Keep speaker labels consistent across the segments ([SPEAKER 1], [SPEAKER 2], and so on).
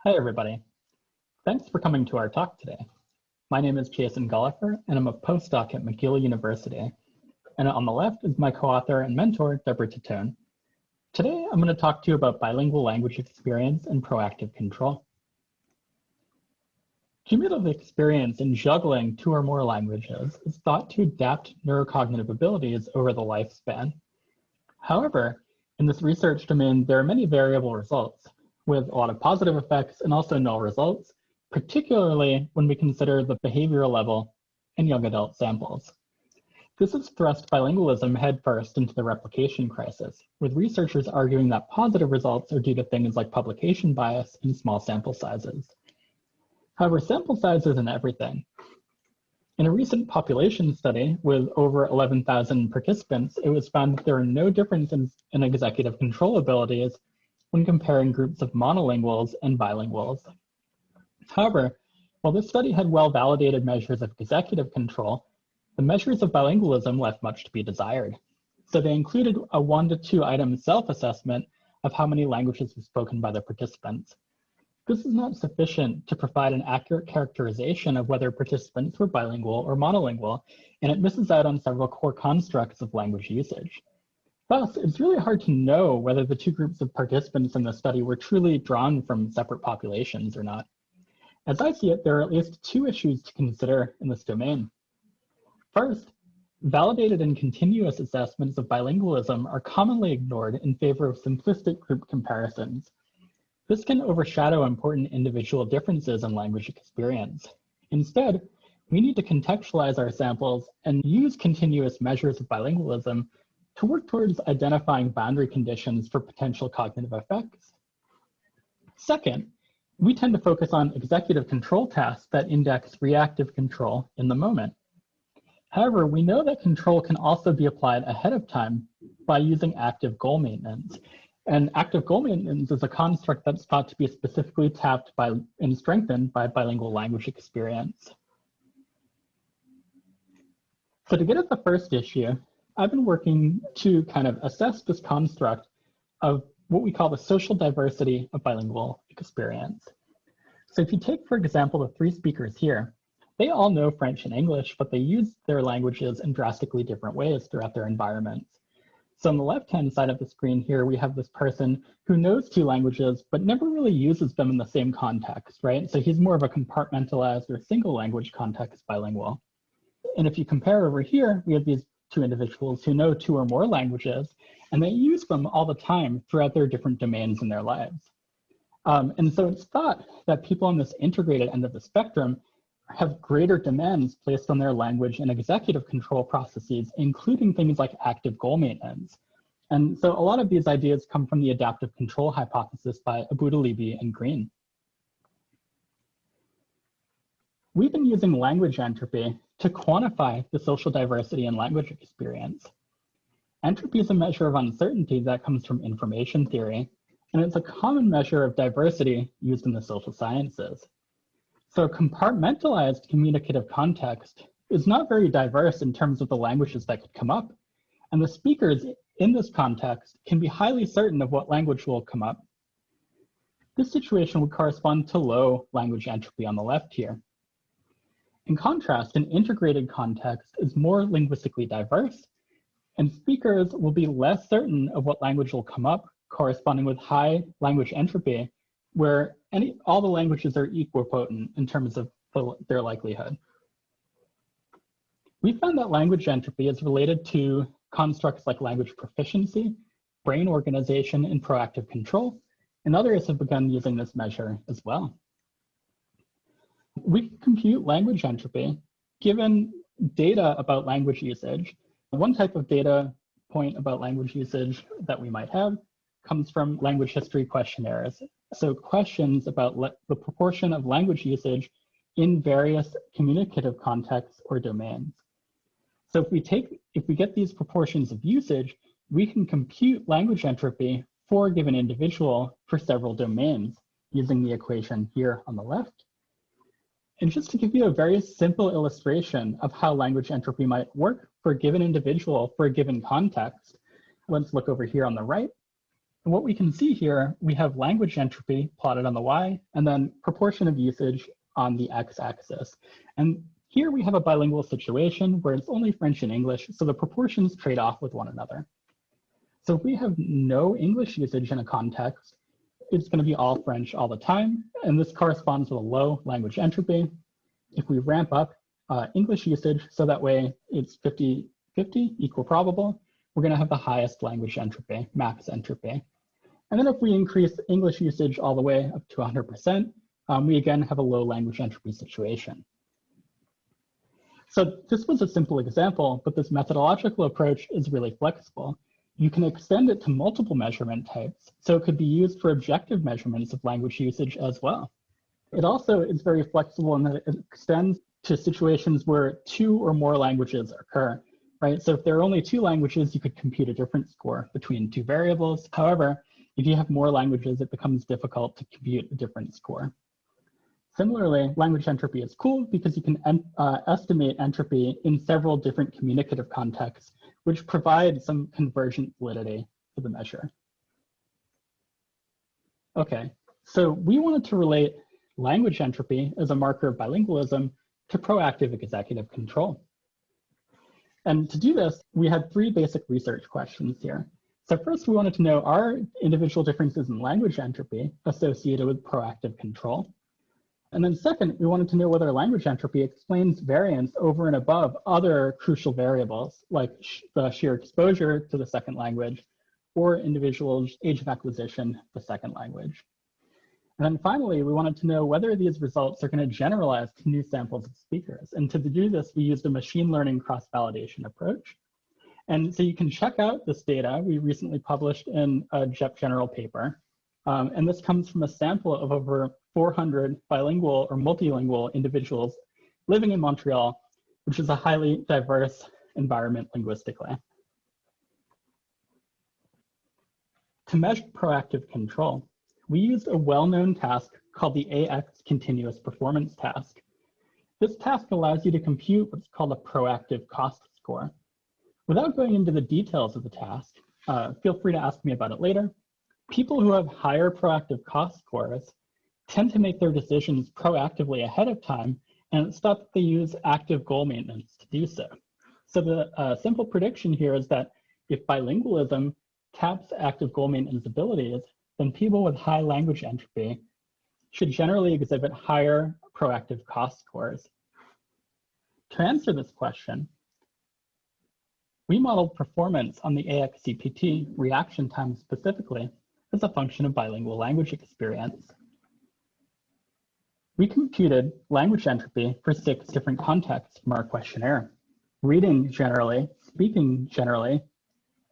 [SPEAKER 1] Hi, everybody. Thanks for coming to our talk today. My name is Jason Gullifer, and I'm a postdoc at McGill University. And on the left is my co-author and mentor, Deborah Titone. Today, I'm going to talk to you about bilingual language experience and proactive control. Cumulative experience in juggling two or more languages is thought to adapt neurocognitive abilities over the lifespan. However, in this research domain, there are many variable results, with a lot of positive effects and also null results, particularly when we consider the behavioral level in young adult samples. This has thrust bilingualism headfirst into the replication crisis, with researchers arguing that positive results are due to things like publication bias and small sample sizes. However, sample size isn't everything. In a recent population study with over 11,000 participants, it was found that there are no differences in executive control abilities when comparing groups of monolinguals and bilinguals. However, while this study had well-validated measures of executive control, the measures of bilingualism left much to be desired. So they included a 1 to 2 item self-assessment of how many languages were spoken by the participants. This is not sufficient to provide an accurate characterization of whether participants were bilingual or monolingual, and it misses out on several core constructs of language usage. Thus, it's really hard to know whether the two groups of participants in the study were truly drawn from separate populations or not. As I see it, there are at least two issues to consider in this domain. First, validated and continuous assessments of bilingualism are commonly ignored in favor of simplistic group comparisons. This can overshadow important individual differences in language experience. Instead, we need to contextualize our samples and use continuous measures of bilingualism to work towards identifying boundary conditions for potential cognitive effects. Second, we tend to focus on executive control tasks that index reactive control in the moment. However, we know that control can also be applied ahead of time by using active goal maintenance. And active goal maintenance is a construct that's thought to be specifically tapped by and strengthened by bilingual language experience. So to get at the first issue, I've been working to kind of assess this construct of what we call the social diversity of bilingual experience. So if you take, for example, the 3 speakers here, they all know French and English, but they use their languages in drastically different ways throughout their environments. So on the left-hand side of the screen here, we have this person who knows 2 languages, but never really uses them in the same context, right? So he's more of a compartmentalized or single language context bilingual. And if you compare over here, we have these 2 individuals who know 2 or more languages, and they use them all the time throughout their different domains in their lives. And so it's thought that people on this integrated end of the spectrum have greater demands placed on their language and executive control processes, including things like active goal maintenance. And so a lot of these ideas come from the adaptive control hypothesis by Abudalibi and Green. We've been using language entropy to quantify the social diversity in language experience. Entropy is a measure of uncertainty that comes from information theory, and it's a common measure of diversity used in the social sciences. So compartmentalized communicative context is not very diverse in terms of the languages that could come up, and the speakers in this context can be highly certain of what language will come up. This situation would correspond to low language entropy on the left here. In contrast, an integrated context is more linguistically diverse, and speakers will be less certain of what language will come up, corresponding with high language entropy, where all the languages are equipotent in terms of their likelihood. We found that language entropy is related to constructs like language proficiency, brain organization, and proactive control, and others have begun using this measure as well. We can compute language entropy given data about language usage. One type of data point about language usage that we might have comes from language history questionnaires. So questions about the proportion of language usage in various communicative contexts or domains. So if we get these proportions of usage, we can compute language entropy for a given individual for several domains using the equation here on the left. And just to give you a very simple illustration of how language entropy might work for a given individual for a given context, let's look over here on the right. And what we can see here, we have language entropy plotted on the y, and then proportion of usage on the x-axis. And here we have a bilingual situation where it's only French and English, so the proportions trade off with one another. So if we have no English usage in a context, it's going to be all French all the time, and this corresponds with a low language entropy. If we ramp up English usage, so that way it's 50-50, equal probable, we're going to have the highest language entropy, max entropy. And then if we increase English usage all the way up to 100%, we again have a low language entropy situation. So this was a simple example, but this methodological approach is really flexible. You can extend it to multiple measurement types, so it could be used for objective measurements of language usage as well. It also is very flexible in that it extends to situations where 2 or more languages occur, right? So if there are only 2 languages, you could compute a different score between 2 variables. However, if you have more languages, it becomes difficult to compute a different score. Similarly, language entropy is cool because you can estimate entropy in several different communicative contexts, which provide some convergent validity to the measure. Okay, so we wanted to relate language entropy as a marker of bilingualism to proactive executive control. And to do this, we had 3 basic research questions here. So first, we wanted to know, are individual differences in language entropy associated with proactive control? And then second, we wanted to know whether language entropy explains variance over and above other crucial variables, like the sheer exposure to the second language or individuals' age of acquisition, the second language. And then finally, we wanted to know whether these results are going to generalize to new samples of speakers. And to do this, we used a machine learning cross-validation approach. And so you can check out this data we recently published in a JEP General paper. And this comes from a sample of over 400 bilingual or multilingual individuals living in Montreal, which is a highly diverse environment linguistically. To measure proactive control, we used a well-known task called the AX continuous performance task. This task allows you to compute what's called a proactive cost score. Without going into the details of the task, feel free to ask me about it later. People who have higher proactive cost scores tend to make their decisions proactively ahead of time, and it's thought that they use active goal maintenance to do so. So the simple prediction here is that if bilingualism taps active goal maintenance abilities, then people with high language entropy should generally exhibit higher proactive cost scores. To answer this question, we modeled performance on the AXCPT reaction time specifically as a function of bilingual language experience. We computed language entropy for 6 different contexts from our questionnaire: reading generally, speaking generally,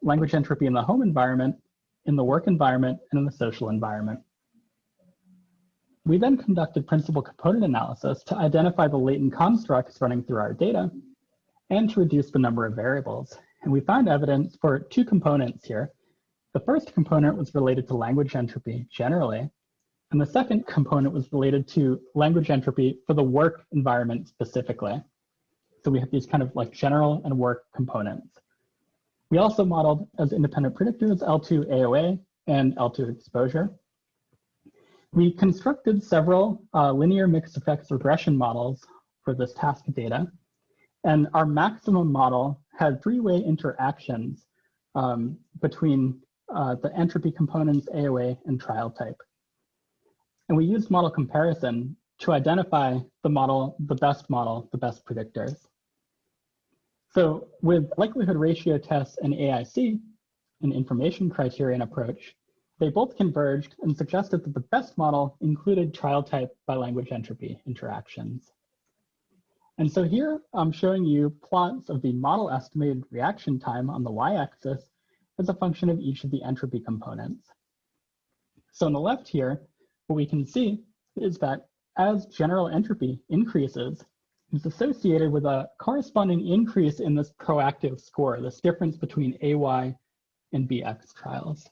[SPEAKER 1] language entropy in the home environment, in the work environment, and in the social environment. We then conducted principal component analysis to identify the latent constructs running through our data and to reduce the number of variables. And we found evidence for 2 components here. The first component was related to language entropy generally, and the second component was related to language entropy for the work environment specifically. So we have these kind of like general and work components. We also modeled as independent predictors L2 AOA and L2 exposure. We constructed several linear mixed effects regression models for this task data. And our maximum model had 3-way interactions between the entropy components, AOA, and trial type. And we used model comparison to identify the best predictors. So with likelihood ratio tests and AIC, an information criterion approach, they both converged and suggested that the best model included trial type by language entropy interactions. And so here I'm showing you plots of the model estimated reaction time on the y-axis as a function of each of the entropy components. So on the left here, what we can see is that as general entropy increases, it's associated with a corresponding increase in this proactive score, this difference between AY and BX trials.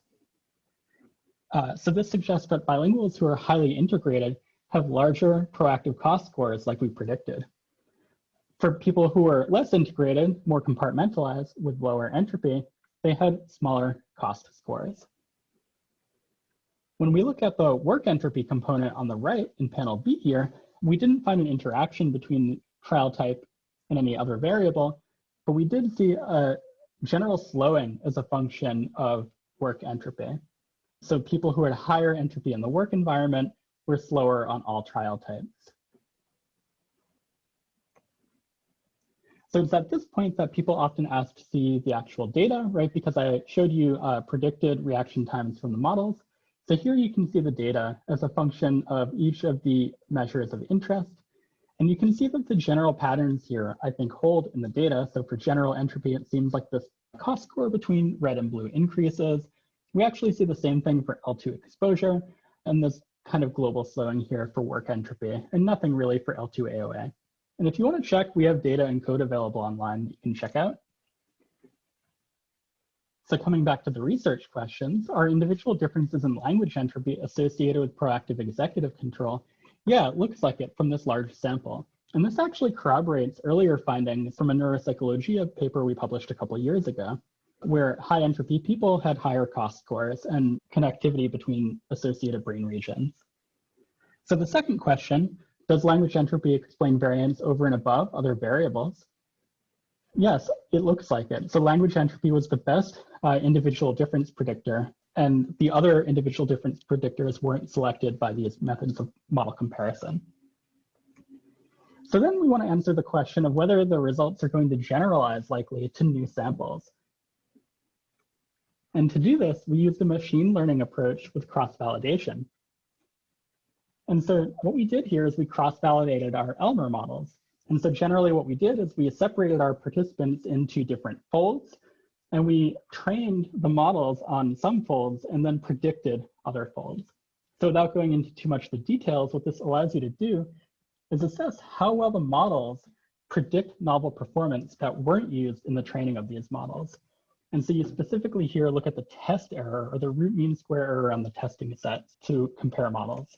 [SPEAKER 1] So this suggests that bilinguals who are highly integrated have larger proactive cost scores like we predicted. For people who are less integrated, more compartmentalized with lower entropy, they had smaller cost scores. When we look at the work entropy component on the right in panel B here, we didn't find an interaction between trial type and any other variable, but we did see a general slowing as a function of work entropy. So people who had higher entropy in the work environment were slower on all trial types. So it's at this point that people often ask to see the actual data, right? Because I showed you predicted reaction times from the models. So here you can see the data as a function of each of the measures of interest. And you can see that the general patterns here, I think, hold in the data. So for general entropy, it seems like this cost score between red and blue increases. We actually see the same thing for L2 exposure and this kind of global slowing here for work entropy, and nothing really for L2 AOA. And if you want to check, we have data and code available online that you can check out. So coming back to the research questions, are individual differences in language entropy associated with proactive executive control? Yeah, it looks like it from this large sample. And this actually corroborates earlier findings from a neuropsychology paper we published a couple of years ago, where high entropy people had higher cost scores and connectivity between associated brain regions. So the second question, does language entropy explain variance over and above other variables? Yes, it looks like it. So language entropy was the best individual difference predictor, and the other individual difference predictors weren't selected by these methods of model comparison. So then we want to answer the question of whether the results are going to generalize likely to new samples. And to do this, we used a machine learning approach with cross-validation. And so what we did here is we cross-validated our Elmer models. And so generally what we did is we separated our participants into different folds, and we trained the models on some folds and then predicted other folds. So without going into too much of the details, what this allows you to do is assess how well the models predict novel performance that weren't used in the training of these models. And so you specifically here look at the test error or the root mean square error on the testing set to compare models.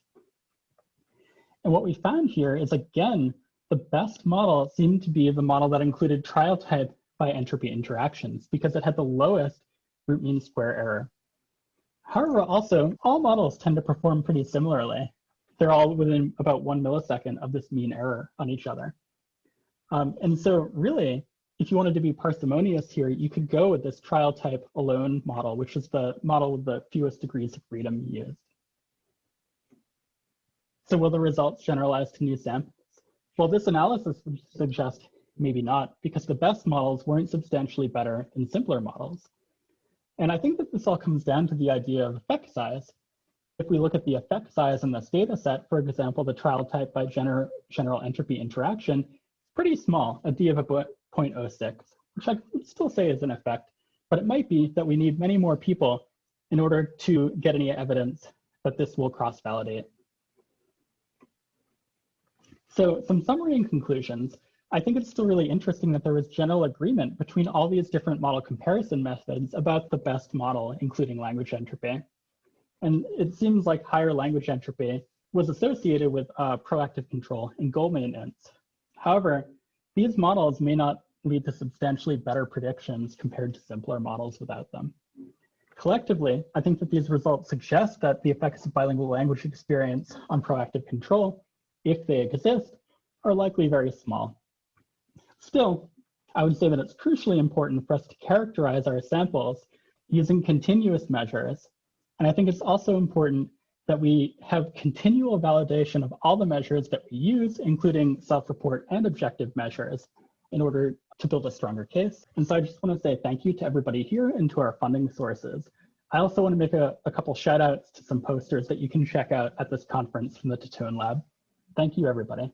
[SPEAKER 1] And what we found here is, again, the best model seemed to be the model that included trial type by entropy interactions because it had the lowest root mean square error. However, also, all models tend to perform pretty similarly. They're all within about 1 millisecond of this mean error on each other. And so really, if you wanted to be parsimonious here, you could go with this trial type alone model, which is the model with the fewest degrees of freedom used. So will the results generalize to new samples? Well, this analysis would suggest maybe not, because the best models weren't substantially better than simpler models. And I think that this all comes down to the idea of effect size. If we look at the effect size in this data set, for example, the trial type by general entropy interaction, it's pretty small, a D of about 0.06, which I would still say is an effect, but it might be that we need many more people in order to get any evidence that this will cross-validate. So some summary and conclusions. I think it's still really interesting that there was general agreement between all these different model comparison methods about the best model, including language entropy. And it seems like higher language entropy was associated with proactive control and goal maintenance. However, these models may not lead to substantially better predictions compared to simpler models without them. Collectively, I think that these results suggest that the effects of bilingual language experience on proactive control, if they exist, are likely very small. Still, I would say that it's crucially important for us to characterize our samples using continuous measures. And I think it's also important that we have continual validation of all the measures that we use, including self-report and objective measures, in order to build a stronger case. And so I just want to say thank you to everybody here and to our funding sources. I also want to make a couple shout outs to some posters that you can check out at this conference from the Titone Lab. Thank you, everybody.